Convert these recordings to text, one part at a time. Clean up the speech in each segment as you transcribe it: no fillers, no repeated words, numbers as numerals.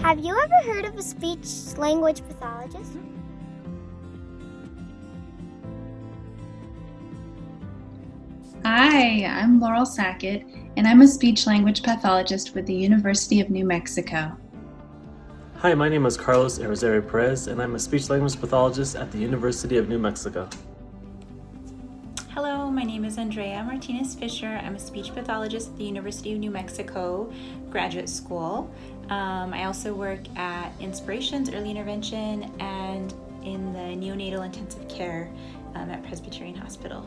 Have you ever heard of a speech-language pathologist? Hi, I'm Laurel Sackett, and I'm a speech-language pathologist with the University of New Mexico. Hi, my name is Carlos Rosario Perez, and I'm a speech-language pathologist at the University of New Mexico. Hello, my name is Andrea Martinez Fisher. I'm a speech pathologist at the University of New Mexico Graduate School. I also work at Inspirations Early Intervention and in the neonatal intensive care at Presbyterian Hospital.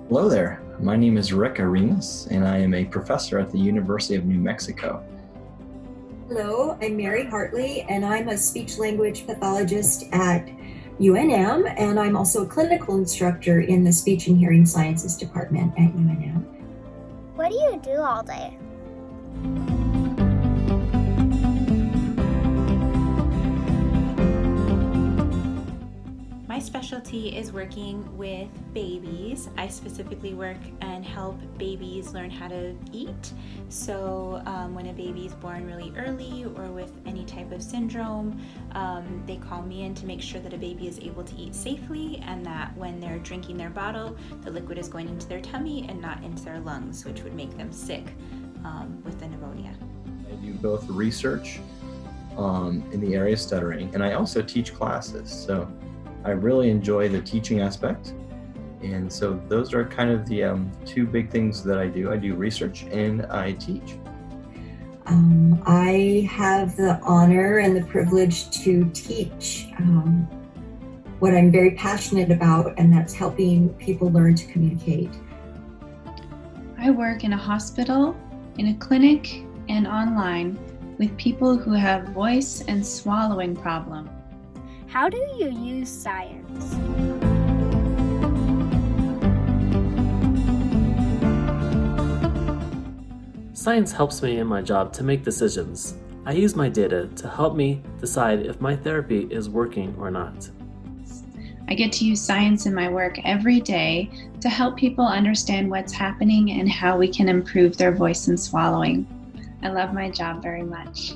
Hello there, my name is Rick Arenas, and I am a professor at the University of New Mexico. Hello, I'm Mary Hartley, and I'm a speech-language pathologist at UNM, and I'm also a clinical instructor in the Speech and Hearing Sciences Department at UNM. What do you do all day? My specialty is working with babies. I specifically work and help babies learn how to eat. So when a baby is born really early or with any type of syndrome, they call me in to make sure that a baby is able to eat safely and that when they're drinking their bottle, the liquid is going into their tummy and not into their lungs, which would make them sick with the pneumonia. I do both research in the area of stuttering, and I also teach classes. So I really enjoy the teaching aspect. And so those are kind of the two big things that I do. I do research and I teach. I have the honor and the privilege to teach what I'm very passionate about, and that's helping people learn to communicate. I work in a hospital, in a clinic, and online with people who have voice and swallowing problems. How do you use science? Science helps me in my job to make decisions. I use my data to help me decide if my therapy is working or not. I get to use science in my work every day to help people understand what's happening and how we can improve their voice and swallowing. I love my job very much.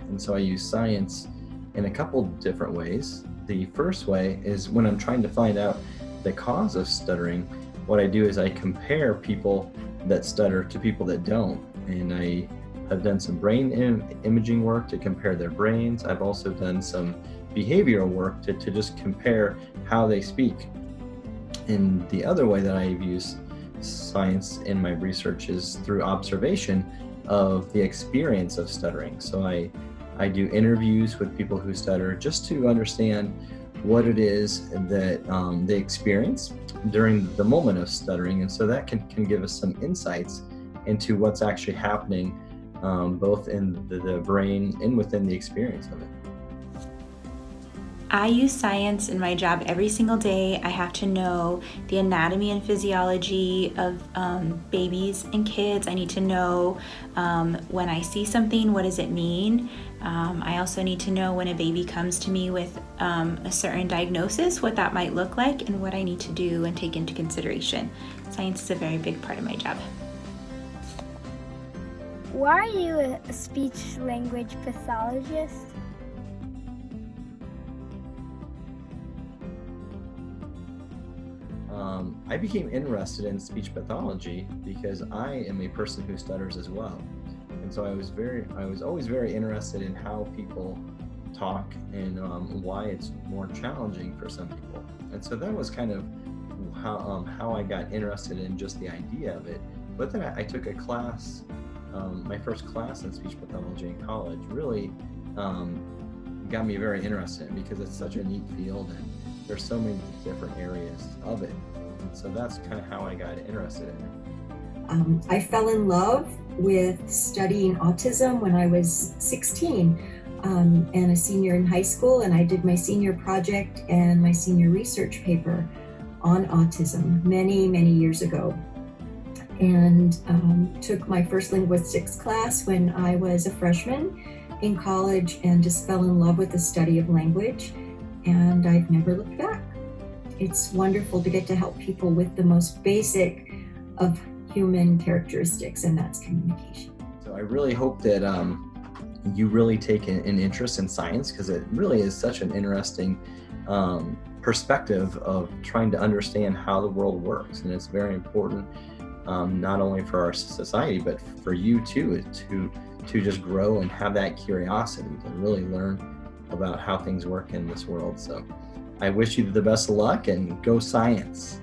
And so I use science in a couple different ways. The first way is when I'm trying to find out the cause of stuttering, what I do is I compare people that stutter to people that don't. And I have done some brain imaging work to compare their brains. I've also done some behavioral work to just compare how they speak. And the other way that I've used science in my research is through observation of the experience of stuttering. So I do interviews with people who stutter just to understand what it is that they experience during the moment of stuttering. And so that can give us some insights into what's actually happening both in the brain and within the experience of it. I use science in my job every single day. I have to know the anatomy and physiology of babies and kids. I need to know when I see something, what does it mean? I also need to know when a baby comes to me with a certain diagnosis, what that might look like and what I need to do and take into consideration. Science is a very big part of my job. Why are you a speech-language pathologist? I became interested in speech pathology because I am a person who stutters as well. And so I was always very interested in how people talk and why it's more challenging for some people. And so that was kind of how I got interested in just the idea of it. But then I took a class, my first class in speech pathology in college really got me very interested in because it's such a neat field and there's so many different areas of it. And so that's kind of how I got interested in it. I fell in love with studying autism when I was 16 and a senior in high school, and I did my senior project and my senior research paper on autism many, many years ago. And took my first linguistics class when I was a freshman in college and just fell in love with the study of language, and I've never looked back. It's wonderful to get to help people with the most basic of human characteristics, and that's communication. So I really hope that you really take an interest in science, because it really is such an interesting perspective of trying to understand how the world works. And it's very important, not only for our society, but for you too, to just grow and have that curiosity to really learn about how things work in this world. So I wish you the best of luck, and go science.